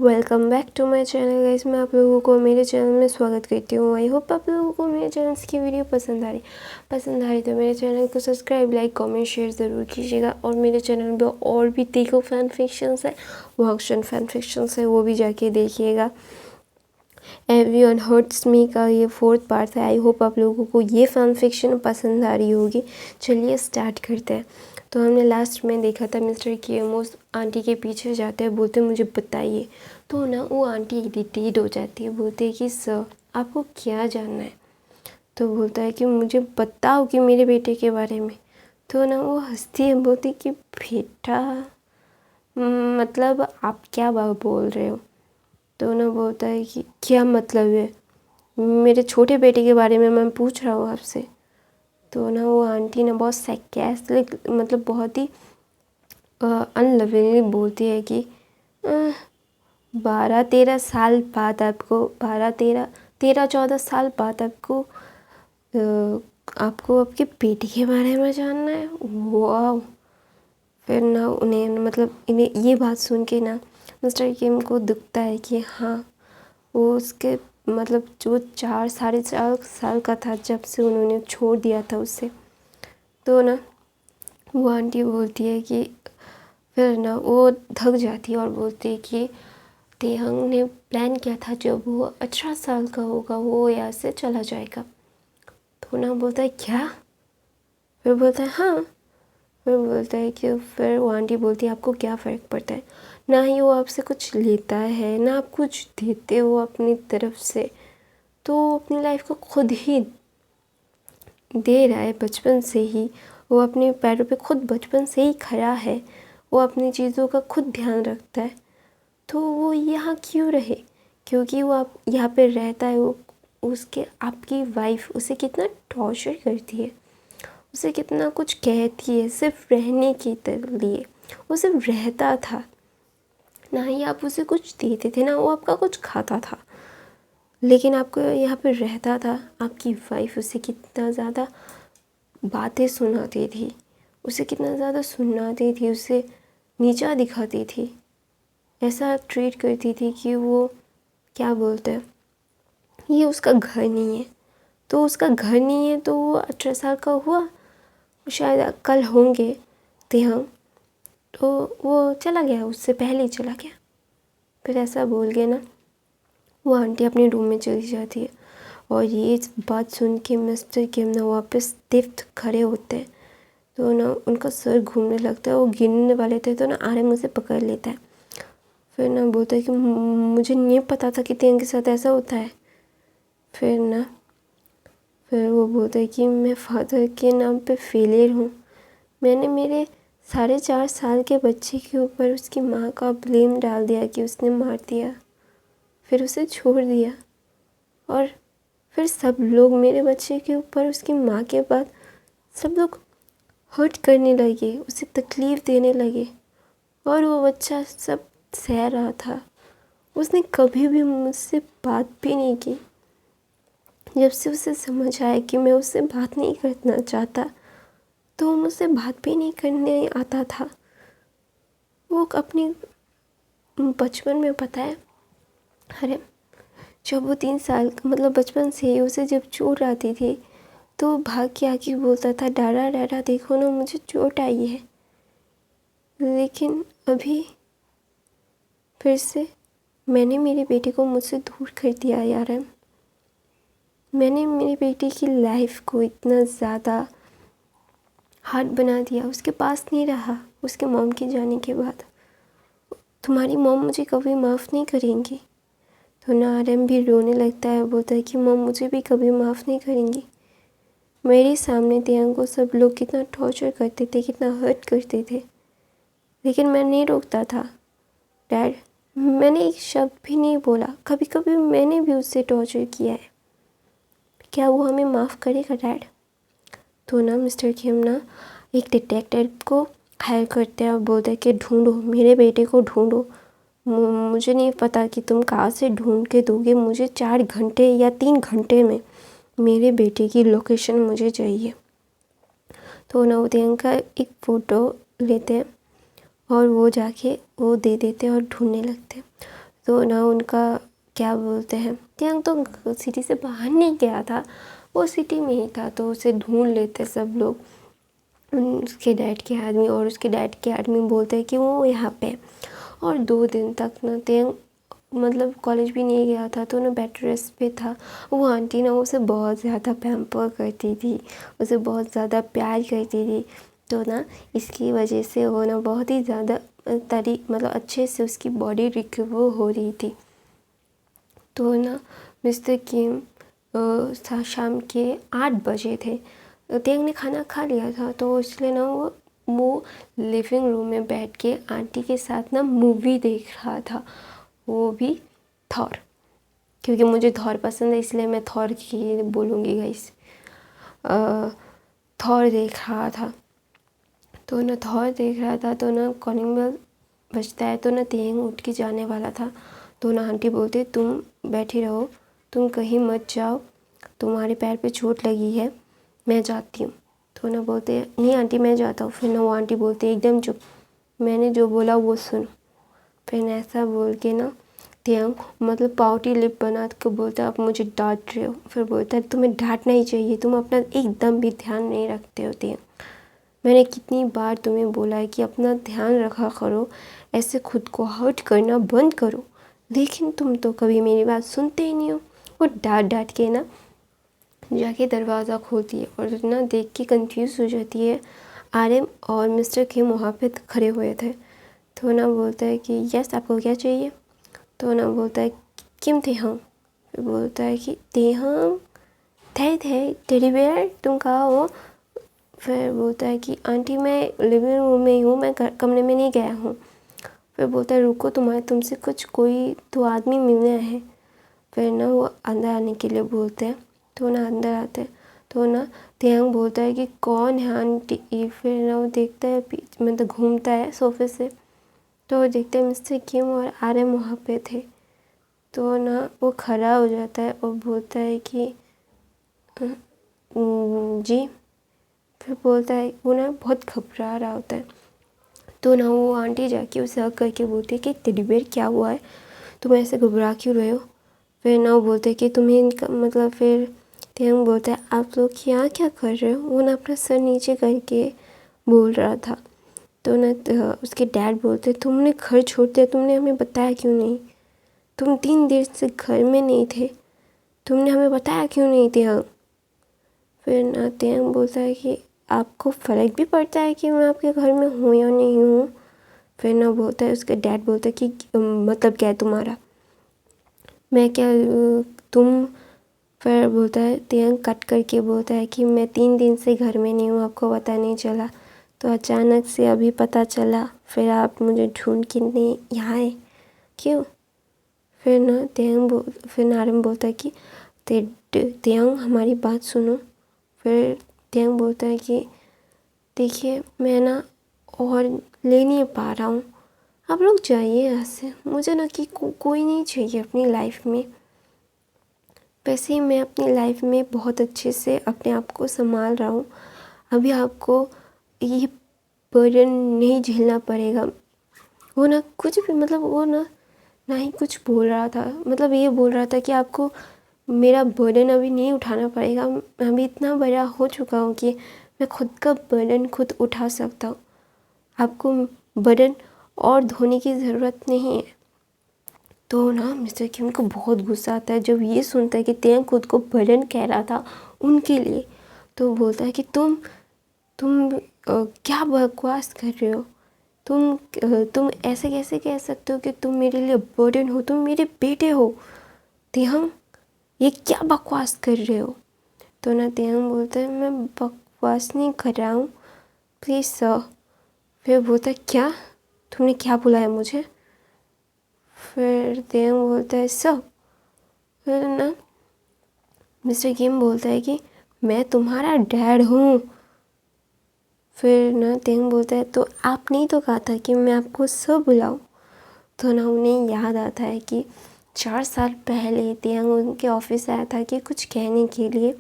Welcome back to my channel guys. मैं आप लोगों को मेरे चैनल में स्वागत करती हूँ। आई होप आप लोगों को मेरे चैनल की वीडियो पसंद आ रही तो मेरे चैनल को सब्सक्राइब, लाइक, कमेंट, शेयर ज़रूर कीजिएगा। और मेरे चैनल पे और भी देखो फैन फिक्शंस है, वर्कशन फैन फिक्शंस है, वो भी जाके देखिएगा। एवरीवन हर्ट्स मी का ये 4th पार्ट है। आई होप आप लोगों को ये फैन फिक्शन पसंद आ रही होगी। चलिए स्टार्ट करते हैं। तो हमने लास्ट में देखा था मिस्टर केमोस आंटी के पीछे जाते हैं, बोलते मुझे बताइए। तो ना वो आंटी इरिटेट हो जाती है, बोलते हैं कि सर आपको क्या जानना है। तो बोलता है कि मुझे बताओ कि मेरे बेटे के बारे में। तो ना वो हंसती है, बोलती कि बेटा मतलब आप क्या बोल रहे हो। तो ना बोलता है कि क्या मतलब है, मेरे छोटे बेटे के बारे में मैं पूछ रहा हूँ आपसे। तो ना वो आंटी ना बहुत सैकेस्टिक मतलब बहुत ही अनलविंगली बोलती है कि 12-13 साल बाद आपको 13-14 साल बाद आपको आपके बेटे के बारे में जानना है। वाह। फिर ना उन्हें मतलब इन्हें ये बात सुन के ना मिस्टर किम को दुखता है कि हाँ वो उसके मतलब जो 4-4.5 साल का था जब से उन्होंने छोड़ दिया था उससे। तो ना वो आंटी बोलती है कि फिर ना वो थक जाती है और बोलती है कि तेहंग ने प्लान किया था जब वो 18 साल का होगा वो यहाँ से चला जाएगा। तो ना बोलता है क्या। फिर बोलता है हाँ। फिर बोलता है कि फिर वो आंटी बोलती है आपको क्या फ़र्क पड़ता है, ना ही वो आपसे कुछ लेता है ना आप कुछ देते हो अपनी तरफ से। तो वो अपनी लाइफ को खुद ही दे रहा है बचपन से ही। वो अपने पैरों पे खुद बचपन से ही खड़ा है, वो अपनी चीज़ों का खुद ध्यान रखता है। तो वो यहाँ क्यों रहे, क्योंकि वो आप यहाँ पे रहता है। वो उसके आपकी वाइफ उसे कितना टॉर्चर करती है, उसे कितना कुछ कहती है सिर्फ रहने के लिए। वो सिर्फ रहता था, ना ही आप उसे कुछ देते थे ना वो आपका कुछ खाता था, लेकिन आपको यहाँ पे रहता था। आपकी वाइफ उसे कितना ज़्यादा बातें सुनाती थी, उसे कितना ज़्यादा सुनाती थी, उसे नीचा दिखाती थी, ऐसा ट्रीट करती थी कि वो क्या बोलते हैं ये उसका घर नहीं है। तो उसका घर नहीं है तो वो 18 साल का हुआ, शायद कल होंगे तेहंग, तो वो चला गया, उससे पहले ही चला गया। फिर ऐसा बोल के ना वो आंटी अपने रूम में चली जाती है। और ये बात सुन के मिस्टर किम ना वापस तिफ्त खड़े होते हैं। तो ना उनका सर घूमने लगता है, वो गिरने वाले थे तो ना आर्यन मुझे पकड़ लेता है। फिर ना बोलता है कि मुझे नहीं पता था कि तेहंग के साथ ऐसा होता है। फिर वो बोलता है कि मैं फादर के नाम पे फेलियर हूँ। मैंने मेरे 4.5 साल के बच्चे के ऊपर उसकी माँ का ब्लेम डाल दिया कि उसने मार दिया, फिर उसे छोड़ दिया। और फिर सब लोग मेरे बच्चे के ऊपर उसकी माँ के बाद सब लोग हर्ट करने लगे, उसे तकलीफ़ देने लगे। और वो बच्चा सब सह रहा था, उसने कभी भी मुझसे बात भी नहीं की। जब से उसे समझ आया कि मैं उससे बात नहीं करना चाहता तो वो मुझसे बात भी नहीं करने आता था। वो अपनी बचपन में पता है, अरे जब वो 3 साल मतलब बचपन से ही उसे जब चोट आती थी तो भाग के आके बोलता था डारा डारा देखो ना मुझे चोट आई है। लेकिन अभी फिर से मैंने मेरे बेटे को मुझसे दूर कर दिया यार। मैंने मेरी बेटी की लाइफ को इतना ज़्यादा हार्ड बना दिया, उसके पास नहीं रहा उसके मॉम के जाने के बाद। तुम्हारी मॉम मुझे कभी माफ़ नहीं करेंगी। तो ना आर्यन भी रोने लगता है, बोलता है कि मॉम मुझे भी कभी माफ़ नहीं करेंगी। मेरे सामने तेहंग को सब लोग कितना टॉर्चर करते थे, कितना हर्ट करते थे, लेकिन मैं नहीं रोकता था। डैड मैंने एक शब्द भी नहीं बोला, कभी कभी मैंने भी उससे टॉर्चर किया है, क्या वो हमें माफ़ करेगा डैड। तो ना मिस्टर किम ना एक डिटेक्टिव को हायर करते हैं और बोलते हैं कि ढूंढो मेरे बेटे को ढूंढो। मुझे नहीं पता कि तुम कहाँ से ढूंढ के दोगे, मुझे 4 घंटे या 3 घंटे में मेरे बेटे की लोकेशन मुझे चाहिए। तो ना उदयन का एक फ़ोटो लेते हैं और वो जाके वो दे देते हैं और ढूंढने लगते हैं। तो ना उनका क्या बोलते हैं, तियांग तो सिटी से बाहर नहीं गया था, वो सिटी में ही था, तो उसे ढूंढ लेते सब लोग, उसके डैड के आदमी, और उसके डैड के आदमी बोलते हैं कि वो यहाँ पे है। और 2 दिन तक ना तियांग मतलब कॉलेज भी नहीं गया था, तो ना बेड रेस्ट पे था। वो आंटी ना उसे बहुत ज़्यादा पैम्पर करती थी, उसे बहुत ज़्यादा प्यार करती थी। तो ना इसकी वजह से वो ना बहुत ही ज़्यादा मतलब अच्छे से उसकी बॉडी रिकवर हो रही थी। तो ना मिस्टर किम शाम के 8 बजे थे, तियांग ने खाना खा लिया था, तो इसलिए ना वो लिविंग रूम में बैठ के आंटी के साथ ना मूवी देख रहा था, वो भी थॉर, क्योंकि मुझे थॉर पसंद है इसलिए मैं थॉर की बोलूँगी गाइस। थॉर देख रहा था, तो ना थॉर देख रहा था, तो ना कॉलिंग बेल बजता है, तो ना तियांग उठ के जाने वाला था। तो ना आंटी बोलते तुम बैठी रहो, तुम कहीं मत जाओ, तुम्हारे पैर पे चोट लगी है, मैं जाती हूँ। तो ना बोलते नहीं आंटी मैं जाता हूँ। फिर ना वो आंटी बोलती एकदम चुप, मैंने जो बोला वो सुनो। फिर ऐसा बोल के ना तियांग मतलब पाउटी लिप बना के बोलता आप मुझे डांट रहे हो। फिर बोलता है तुम्हें डांटना ही चाहिए, तुम अपना एकदम भी ध्यान नहीं रखते हो तियांग, मैंने कितनी बार तुम्हें बोला है कि अपना ध्यान रखा करो, ऐसे खुद को हर्ट करना बंद करो, लेकिन तुम तो कभी मेरी बात सुनते ही नहीं हो। वो डांट डांट के ना जाके दरवाज़ा खोलती है और ना देख के कंफ्यूज हो जाती है। आरएम और मिस्टर किम वहाँ पे खड़े हुए थे। तो ना बोलता है कि यस आपको क्या चाहिए। तो ना बोलता है किम थे हम। फिर बोलता है कि थे हम थे टेडी बेयर तुम कहाँ हो। फिर बोलता है कि आंटी मैं लिविंग रूम में ही हूँ, मैं कमरे में नहीं गया हूँ। फिर बोलता है रुको तुमसे कुछ कोई तो आदमी मिलने आए हैं। फिर ना वो अंदर आने के लिए बोलते हैं, तो ना अंदर आते हैं। तो ना तियांग बोलता है कि कौन है आंटी। फिर ना वो देखता है मतलब घूमता है सोफे से, तो वो देखते हैं मिस्टर किम और आरएम वहाँ पे थे। तो ना वो खड़ा हो जाता है और बोलता है कि जी। फिर बोलता है वो ना बहुत घबरा रहा होता है। तो ना वो आंटी जाके उसे हक करके बोलती है कि टेडी बेयर क्या हुआ है, तुम ऐसे घबरा क्यों रहे हो। फिर ना वो बोलते हैं कि तुम्हें मतलब फिर तियांग बोलता है आप लोग यहाँ क्या कर रहे हो। वो ना अपना सर नीचे करके बोल रहा था। तो ना उसके डैड बोलते तुमने घर छोड़ दिया, तुमने हमें बताया क्यों नहीं, तुम 3 देर से घर में नहीं थे, तुमने हमें बताया क्यों नहीं तियांग। फिर ना तियांग बोलता है कि आपको फ़र्क भी पड़ता है कि मैं आपके घर में हूँ या नहीं हूँ। फिर ना बोलता है उसका डैड बोलता है कि मतलब क्या है तुम्हारा, मैं क्या तुम। फिर बोलता है तियांग कट करके बोलता है कि मैं 3 दिन से घर में नहीं हूँ, आपको पता नहीं चला, तो अचानक से अभी पता चला, फिर आप मुझे ढूंढ के नहीं यहाँ आए क्यों। फिर ना फिर नारम बोलता है कि तियांग हमारी बात सुनो। फिर तियांग बोलता है कि देखिए मैं ना और ले नहीं पा रहा हूँ, आप लोग जाइए यहाँ से, मुझे ना कि कोई नहीं चाहिए अपनी लाइफ में। वैसे ही मैं अपनी लाइफ में बहुत अच्छे से अपने आप को संभाल रहा हूँ, अभी आपको ये बर्डन नहीं झेलना पड़ेगा। वो ना कुछ भी मतलब वो ना ही कुछ बोल रहा था, मतलब ये बोल रहा था कि आपको मेरा बर्डन अभी नहीं उठाना पड़ेगा, मैं अभी इतना बड़ा हो चुका हूँ कि मैं खुद का बर्डन खुद उठा सकता हूँ, आपको बर्डन और धोने की ज़रूरत नहीं है। तो ना मिस्टर किम को बहुत गुस्सा आता है जब ये सुनता है कि तियांग खुद को बर्डन कह रहा था उनके लिए। तो बोलता है कि तुम क्या बकवास कर रहे हो, तुम ऐसे कैसे कह सकते हो कि तुम मेरे लिए बर्डन हो, तुम मेरे बेटे हो। तियांग ये क्या बकवास कर रहे हो। तो ना तियांग बोलता है मैं बकवास नहीं कर रहा हूँ, प्लीज़ सर। फिर बोलता है क्या, तुमने क्या बुलाया मुझे। फिर तियांग बोलता है सर। फिर ना मिस्टर किम बोलता है कि मैं तुम्हारा डैड हूँ। फिर ना तियांग बोलता है तो आपने ही तो कहा था कि मैं आपको सर बुलाऊँ। तो ना उन्हें याद आता है कि 4 साल पहले तियांग उनके ऑफिस आया था कि कुछ कहने के लिए।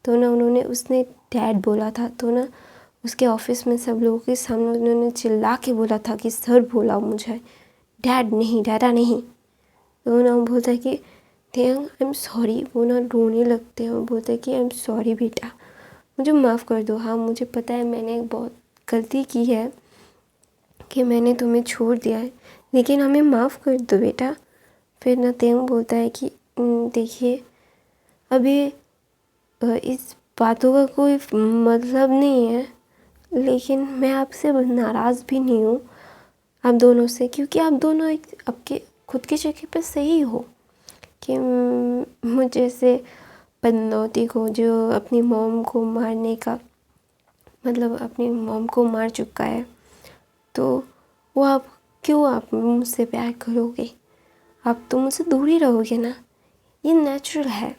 तो ना उसने डैड बोला था, तो ना उसके ऑफिस में सब लोगों के सामने उन्होंने चिल्ला के बोला था कि सर बोला मुझे, डैड नहीं, डैडा नहीं। तो ना वो बोलता है कि तेयंग आई एम सॉरी। वो ना रोने लगते हैं और बोलता है कि आई एम सॉरी बेटा, मुझे माफ़ कर दो। हाँ मुझे पता है मैंने बहुत गलती की है कि मैंने तुम्हें छोड़ दिया है, लेकिन हमें माफ़ कर दो बेटा। फिर ना तेयंग बोलता है कि देखिए अभी इस बातों का कोई मतलब नहीं है, लेकिन मैं आपसे नाराज़ भी नहीं हूँ आप दोनों से, क्योंकि आप दोनों एक आपके खुद की जगह पे सही हो कि मुझे से पनौती को जो अपनी मॉम को मारने का मतलब अपनी मॉम को मार चुका है, तो वो आप मुझसे प्यार करोगे? आप तो मुझसे दूर ही रहोगे ना, ये नेचुरल है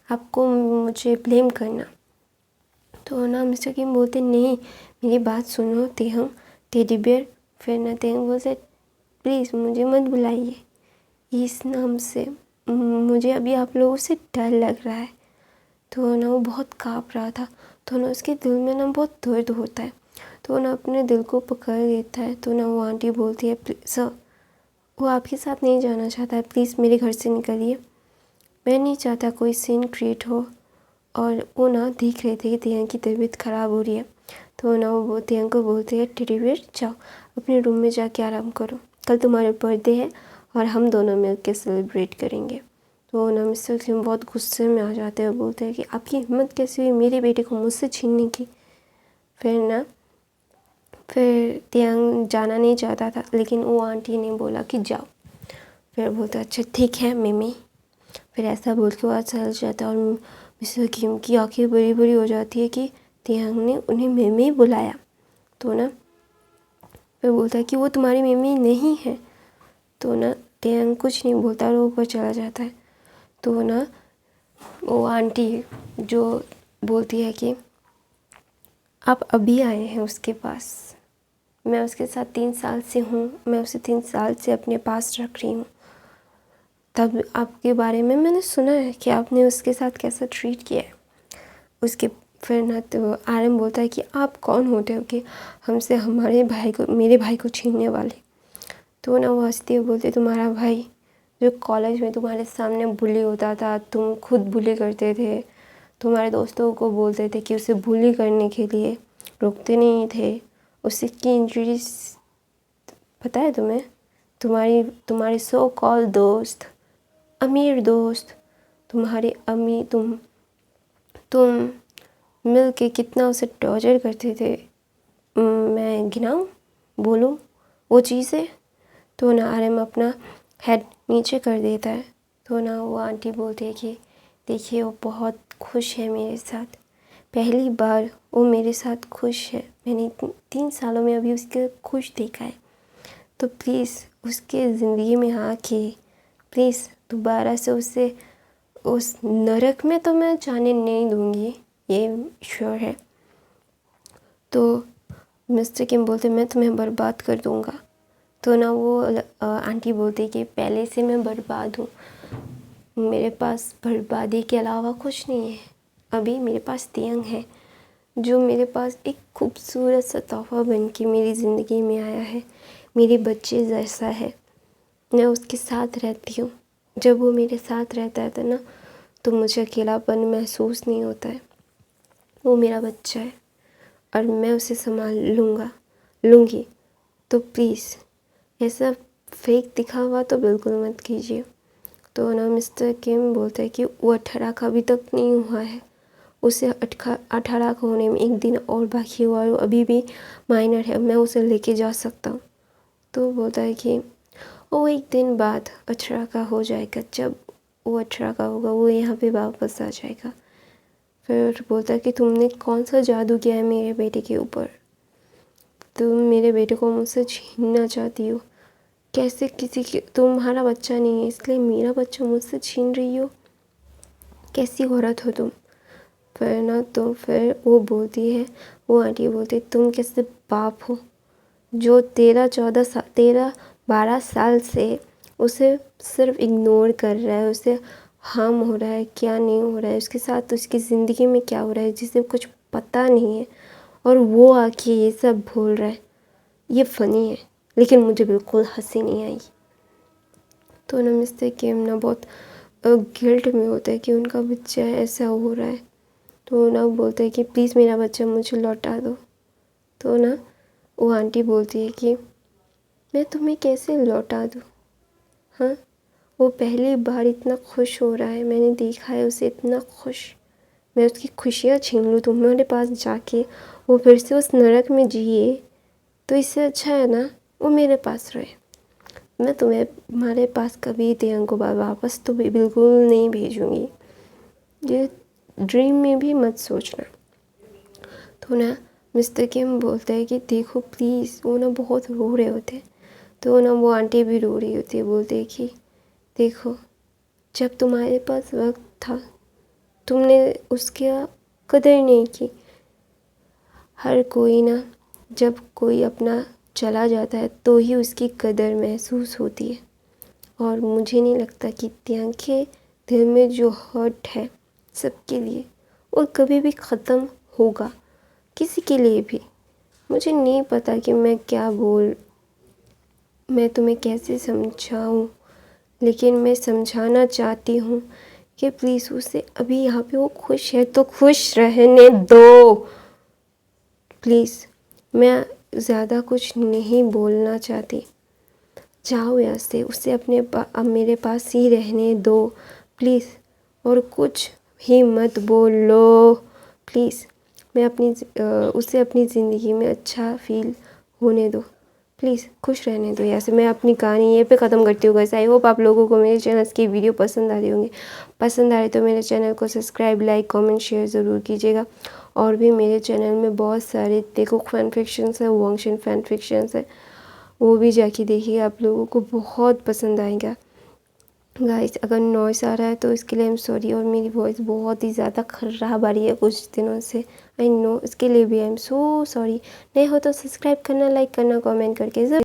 आपको मुझे ब्लेम करना। तो ना मिस्टर किम बोलते नहीं मेरी बात सुनो तेहंग टेडी बियर। फिर ना तेहंग बोलते प्लीज़ मुझे मत बुलाइए इस नाम से, मुझे अभी आप लोगों से डर लग रहा है। तो ना वो बहुत काँप रहा था, तो ना उसके दिल में ना बहुत दर्द होता है, तो ना अपने दिल को पकड़ लेता है। तो ना वो आंटी बोलती है सर वो आपके साथ नहीं जाना चाहता है, प्लीज़ मेरे घर से निकलिए, मैं नहीं चाहता कोई सीन क्रिएट हो। और वो ना देख रहे थे कि तेयंग की तबीयत ख़राब हो रही है, तो ना वो तेयंग को बोलते हैं टेडी बियर जाओ अपने रूम में जाके आराम करो, कल तुम्हारा बर्थडे है और हम दोनों मिलकर सेलिब्रेट करेंगे। तो ना मिस्टर किम बहुत गुस्से में आ जाते हैं और बोलते हैं कि आपकी हिम्मत कैसे हुई मेरे बेटे को मुझसे छीनने की। फिर तेयंग जाना नहीं चाहता था, लेकिन वो आंटी ने बोला कि जाओ। फिर बोलता अच्छा ठीक है मिमी। फिर ऐसा बोल के वो चल जाता है और मिस्टर किम की आंखें बड़ी बड़ी हो जाती है कि तेयंग ने उन्हें मिमी बुलाया। तो ना फिर बोलता है कि वो तुम्हारी मिमी नहीं है। तो ना तेयंग कुछ नहीं बोलता और वो ऊपर चला जाता है। तो ना वो आंटी जो बोलती है कि आप अभी आए हैं उसके पास, मैं उसके साथ 3 साल से हूँ, मैं उसे 3 साल से अपने पास रख रही हूँ, तब आपके बारे में मैंने सुना है कि आपने उसके साथ कैसा ट्रीट किया है उसके। फिर ना तो आरएम बोलता है कि आप कौन होते हो कि हमसे मेरे भाई को छीनने वाले। तो ना वो हंसते हुए बोलते तुम्हारा भाई जो कॉलेज में तुम्हारे सामने बुली होता था, तुम खुद बुली करते थे, तुम्हारे दोस्तों को बोलते थे कि उसे बुली करने के लिए रोकते नहीं थे, उसकी इंजरीज पता है तुम्हें, तुम्हारी सो कॉल दोस्त अमीर दोस्त तुम्हारे अम्मी तुम मिल के कितना उसे टॉर्चर करते थे, मैं गिनाऊँ बोलूँ वो चीज़ें। तो ना आरएम अपना हेड नीचे कर देता है। तो ना वो आंटी बोलती है कि देखिए वो बहुत खुश है मेरे साथ, पहली बार वो मेरे साथ खुश है, मैंने 3 सालों में अभी उसके खुश देखा है, तो प्लीज़ उसके ज़िंदगी में आके प्लीज़ दोबारा से उसे उस नरक में तो मैं जाने नहीं दूँगी, ये श्योर है। तो मिस्टर किम बोलते मैं तुम्हें बर्बाद कर दूँगा। तो ना वो आंटी बोलती कि पहले से मैं बर्बाद हूँ, मेरे पास बर्बादी के अलावा कुछ नहीं है, अभी मेरे पास तेयंग है जो मेरे पास एक खूबसूरत सा तोहफ़ा बन के मेरी ज़िंदगी में आया है, मेरे बच्चे जैसा है, मैं उसके साथ रहती हूँ। जब वो मेरे साथ रहता है तो ना तो मुझे अकेलापन महसूस नहीं होता है, वो मेरा बच्चा है और मैं उसे संभाल लूँगी। तो प्लीज़ ऐसा फेक दिखावा तो बिल्कुल मत कीजिए। तो ना मिस्टर किम बोलता है कि वो 18 का अभी तक नहीं हुआ है, उसे 18 का होने में 1 दिन और बाकी हुआ है, वो अभी भी माइनर है, मैं उसे लेके जा सकता हूँ। तो बोलता है कि वो 1 दिन बाद 18 का हो जाएगा, जब वो 18 का होगा वो यहाँ पे वापस आ जाएगा। फिर बोलता है कि तुमने कौन सा जादू किया है मेरे बेटे के ऊपर, तुम मेरे बेटे को मुझसे छीनना चाहती हो, कैसे किसी के तुम्हारा बच्चा नहीं है इसलिए मेरा बच्चा मुझसे छीन रही हो, कैसी औरत हो तुम। फिर ना तो फिर वो बोलती है, वो आंटी बोलती है तुम कैसे बाप हो जो 12 साल से उसे सिर्फ इग्नोर कर रहा है, उसे हार्म हो रहा है, क्या नहीं हो रहा है उसके साथ, उसकी ज़िंदगी में क्या हो रहा है जिसे कुछ पता नहीं है, और वो आके ये सब बोल रहा है। ये फ़नी है लेकिन मुझे बिल्कुल हंसी नहीं आई। तो ना मिस्टर किम ना बहुत गिल्ट में होता है कि उनका बच्चा ऐसा हो रहा है। तो ना वो बोलते हैं कि प्लीज़ मेरा बच्चा मुझे लौटा दो। तो ना वो आंटी बोलती है कि मैं तुम्हें कैसे लौटा दूँ, हाँ, वो पहली बार इतना खुश हो रहा है, मैंने देखा है उसे इतना खुश, मैं उसकी खुशियाँ छीन लूँ तुम्हारे पास जाके, वो फिर से उस नरक में जिए, तो इससे अच्छा है ना वो मेरे पास रहे। मैं तुम्हें तुम्हारे पास कभी तियांग को वापस तो बिल्कुल नहीं भेजूँगी, ये ड्रीम में भी मत सोचना। तो ना मिस्टर किम बोलता है कि देखो प्लीज़, वो ना बहुत रो रहे होते हैं। तो ना वो आंटी भी रो रही होती है, बोलते हैं कि देखो जब तुम्हारे पास वक्त था तुमने उसकी कदर नहीं की। हर कोई ना जब कोई अपना चला जाता है तो ही उसकी कदर महसूस होती है, और मुझे नहीं लगता कि तियांग के दिल में जो हर्ट है सबके लिए वो कभी भी ख़त्म होगा, किसी के लिए भी। मुझे नहीं पता कि मैं तुम्हें कैसे समझाऊं, लेकिन मैं समझाना चाहती हूँ कि प्लीज़ उसे अभी यहाँ पे वो खुश है तो खुश रहने दो प्लीज़। मैं ज़्यादा कुछ नहीं बोलना चाहती, जाओ यहाँ से, उसे अब मेरे पास ही रहने दो प्लीज़, और कुछ ही मत बोलो प्लीज़। उसे अपनी ज़िंदगी में अच्छा फील होने दो प्लीज़, खुश रहने दो। यहाँ से मैं अपनी कहानी ये पे ख़त्म करती हूँ गाइस। आई होप आप लोगों को मेरे चैनल की वीडियो पसंद आ रही होंगी। पसंद आ रही तो मेरे चैनल को सब्सक्राइब, लाइक, कमेंट, शेयर ज़रूर कीजिएगा। और भी मेरे चैनल में बहुत सारे देखो फैन फिक्शंस है, वॉन्गशिन फैन फिक्शंस है, वो भी जाके देखिए, आप लोगों को बहुत पसंद आएगा गाइस। अगर नॉइस आ रहा है तो इसके लिए आई एम सॉरी, और मेरी वॉइस बहुत ही ज़्यादा ख़राब आ रही है कुछ दिनों से, आई नो, इसके लिए भी आई एम सो सॉरी। नहीं हो तो सब्सक्राइब करना, लाइक करना, कमेंट करके ज़रूर